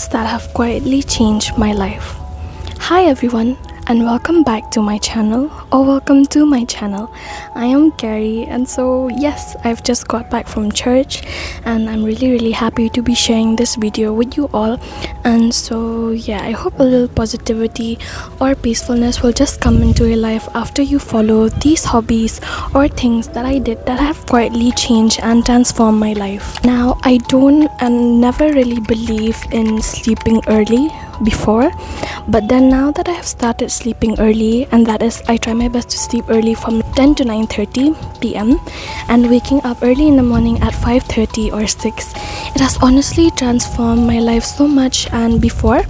moments that have quietly changed my life. Hi everyone, and welcome back to my channel, or welcome to my channel. I am Carrie, and so yes, I've just got back from church and I'm really happy to be sharing this video with you all. And so yeah, I hope a little positivity or peacefulness will just come into your life after you follow these hobbies or things that I did that have quietly changed and transformed my life. Now, I don't and never really believe in sleeping early before, but then now that I have started sleeping early, and that is I try my best to sleep early from 10 to 9:30 p.m. and waking up early in the morning at 5:30 or 6, it has honestly transformed my life so much. And before,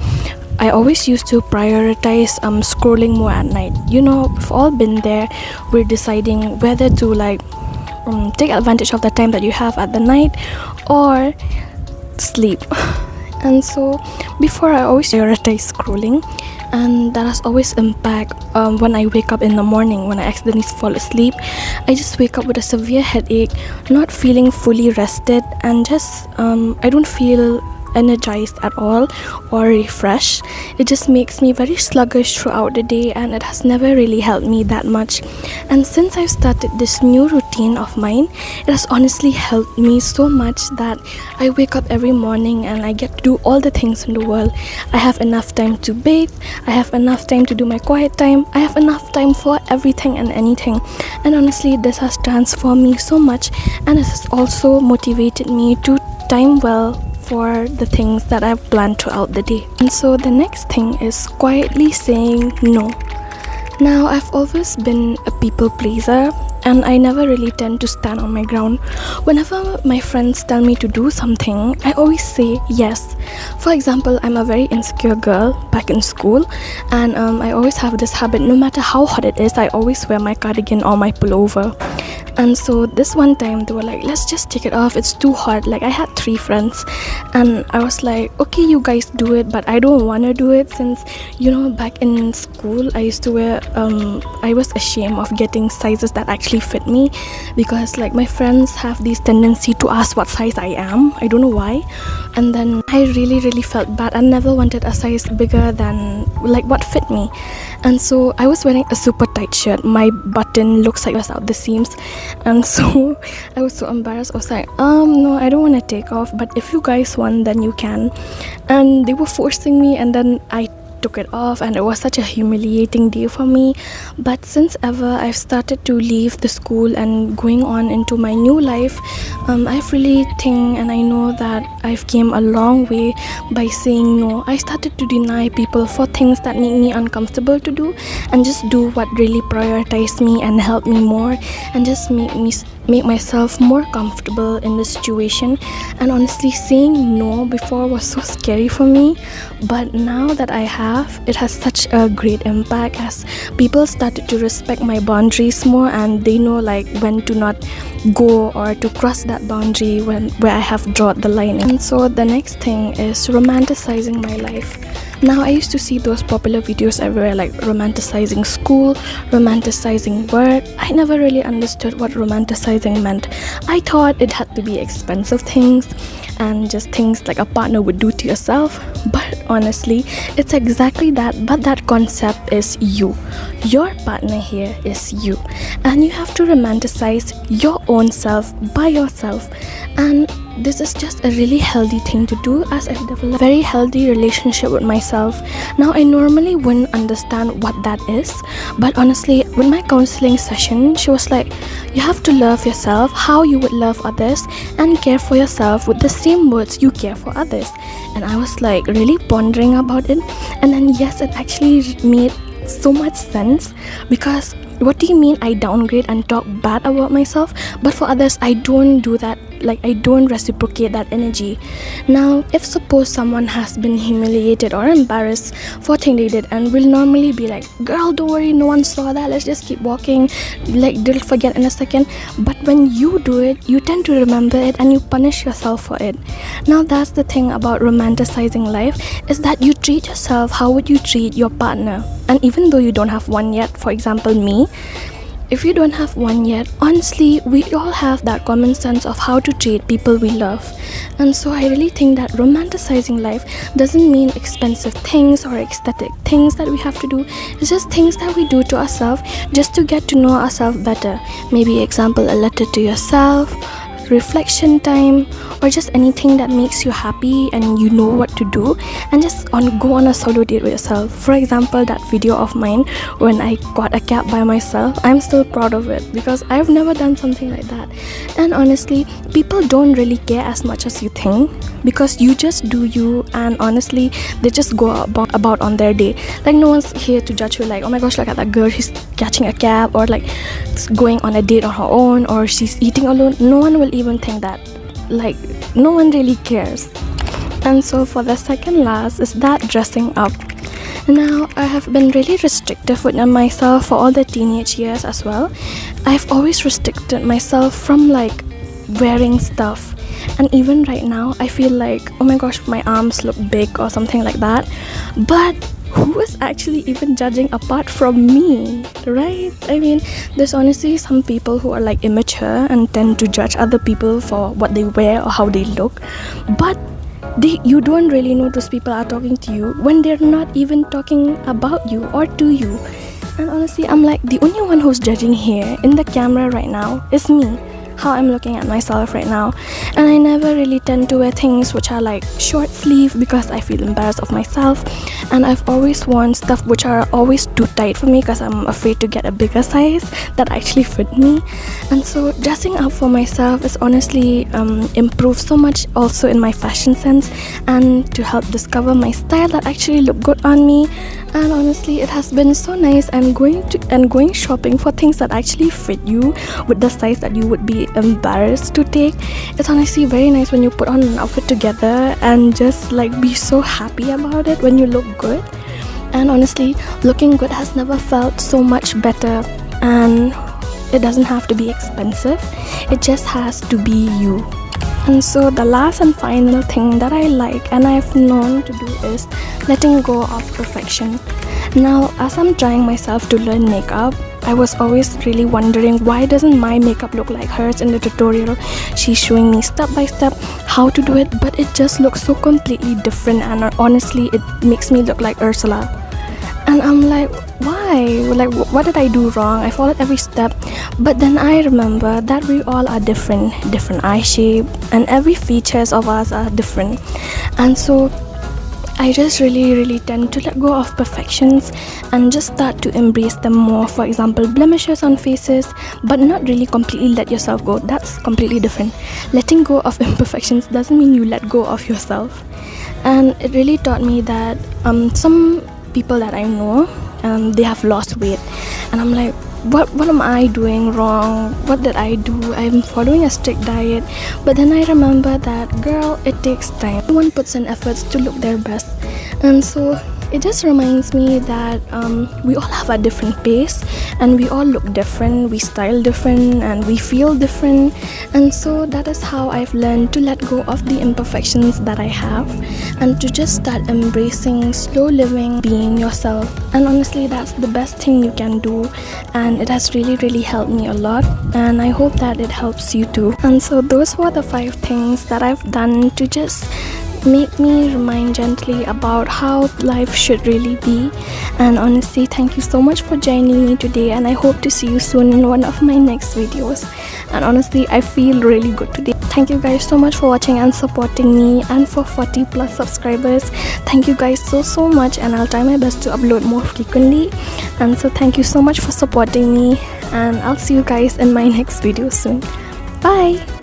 I always used to prioritize scrolling more at night. You know, we've all been there. We're deciding whether to take advantage of the time that you have at the night or sleep. And so before, I always prioritize scrolling, and that has always impact when I wake up in the morning. When I accidentally fall asleep, I just wake up with a severe headache, not feeling fully rested, and just I don't feel energized at all or refreshed. It just makes me very sluggish throughout the day, and it has never really helped me that much. And since I've started this new routine of mine, it has honestly helped me so much that I wake up every morning and I get to do all the things in the world. I have enough time to bathe, I have enough time to do my quiet time, I have enough time for everything and anything. And honestly, this has transformed me so much, and it has also motivated me to time well for the things that I've planned throughout the day. And so the next thing is quietly saying no. Now, I've always been a people pleaser, and I never really tend to stand on my ground. Whenever my friends tell me to do something, I always say yes. For example, I'm a very insecure girl back in school, and I always have this habit, no matter how hot it is, I always wear my cardigan or my pullover. And so this one time they were like, let's just take it off, it's too hot. Like, I had 3 friends, and I was like, okay, you guys do it, but I don't want to do it, since, you know, back in school I used to wear I was ashamed of getting sizes that actually fit me, because like my friends have this tendency to ask what size I am. I don't know why. And then I really felt bad. I never wanted a size bigger than like what fit me. And so I was wearing a super tight shirt. My button looks like it was out the seams, and so I was so embarrassed. I was like, no, I don't want to take off, but if you guys want, then you can. And they were forcing me, and then I took it off, and it was such a humiliating day for me. But since ever I've started to leave the school and going on into my new life, I've really think, and I know that I've came a long way by saying no. I started to deny people for things that make me uncomfortable to do, and just do what really prioritize me and help me more, and just make myself more comfortable in the situation. And honestly, saying no before was so scary for me, but now that I have, it has such a great impact, as people started to respect my boundaries more, and they know like when to not go or to cross that boundary where I have drawn the line. And so the next thing is romanticizing my life. Now, I used to see those popular videos everywhere, like romanticizing school, romanticizing work. I never really understood what romanticizing meant. I thought it had to be expensive things and just things like a partner would do to yourself. But honestly, it's exactly that, but that concept is you. Your partner here is you, and you have to romanticize your own self by yourself. And this is just a really healthy thing to do, as I've developed a very healthy relationship with myself. Now, I normally wouldn't understand what that is, but honestly, with my counseling session, she was like, you have to love yourself how you would love others, and care for yourself with the same words you care for others. And I was like really pondering about it, and then yes, it actually made so much sense, because what do you mean I downgrade and talk bad about myself, but for others I don't do that? Like, I don't reciprocate that energy. Now, if suppose someone has been humiliated or embarrassed for a thing they did, and will normally be like, girl, don't worry, no one saw that, let's just keep walking, like they'll forget in a second. But when you do it, you tend to remember it, and you punish yourself for it. Now, that's the thing about romanticizing life, is that you treat yourself how would you treat your partner. And even though you don't have one yet, for example me, if you don't have one yet, honestly, we all have that common sense of how to treat people we love. And so I really think that romanticizing life doesn't mean expensive things or ecstatic things that we have to do. It's just things that we do to ourselves just to get to know ourselves better. Maybe example, a letter to yourself, reflection time, or just anything that makes you happy and you know what to do, and just go on a solo date with yourself. For example, that video of mine when I got a cab by myself, I'm still proud of it because I've never done something like that. And honestly, people don't really care as much as you think because you just do you, and honestly they just go about on their day. Like no one's here to judge you like, oh my gosh, look at that girl, she's catching a cab, or like going on a date on her own, or she's eating alone. No one will even think that. Like no one really cares. And so for the second last is that dressing up. Now, I have been really restrictive with myself for all the teenage years as well. I've always restricted myself from like wearing stuff, and even right now I feel like, oh my gosh, my arms look big or something like that. But who is actually even judging apart from me, right? I mean, there's honestly some people who are like immature and tend to judge other people for what they wear or how they look, but you don't really know those people are talking to you when they're not even talking about you or to you. And honestly, I'm like, the only one who's judging here in the camera right now is me, how I'm looking at myself right now. And I never really tend to wear things which are like short sleeve because I feel embarrassed of myself, and I've always worn stuff which are always too tight for me because I'm afraid to get a bigger size that actually fit me. And so dressing up for myself is honestly improved so much also in my fashion sense, and to help discover my style that actually look good on me. And honestly, it has been so nice, and going shopping for things that actually fit you with the size that you would be embarrassed to take. It's honestly very nice when you put on an outfit together and just like be so happy about it when you look good. And honestly, looking good has never felt so much better, and it doesn't have to be expensive, it just has to be you. And so the last and final thing that I like and I've known to do is letting go of perfection. Now, as I'm trying myself to learn makeup, I was always really wondering, why doesn't my makeup look like hers in the tutorial? She's showing me step by step how to do it, but it just looks so completely different, and honestly it makes me look like Ursula. And I'm like, why? Like, what did I do wrong? I followed every step, but then I remember that we all are different eye shape, and every features of us are different. And so I just really tend to let go of perfections and just start to embrace them more. For example, blemishes on faces, but not really completely let yourself go. That's completely different. Letting go of imperfections doesn't mean you let go of yourself. And it really taught me that some people that I know, they have lost weight, and I'm like, what am I doing wrong? What did I do? I'm following a strict diet, but then I remember that, girl, it takes time. Everyone puts in efforts to look their best. And so it just reminds me that we all have a different pace, and we all look different, we style different, and we feel different. And so that is how I've learned to let go of the imperfections that I have, and to just start embracing slow living, being yourself. And honestly, that's the best thing you can do, and it has really helped me a lot, and I hope that it helps you too. And so those were the 5 things that I've done to just make me remind gently about how life should really be. And honestly, thank you so much for joining me today, and I hope to see you soon in one of my next videos. And honestly, I feel really good today. Thank you guys so much for watching and supporting me, and for 40 plus subscribers, thank you guys so much, and I'll try my best to upload more frequently. And so thank you so much for supporting me, and I'll see you guys in my next video soon. Bye.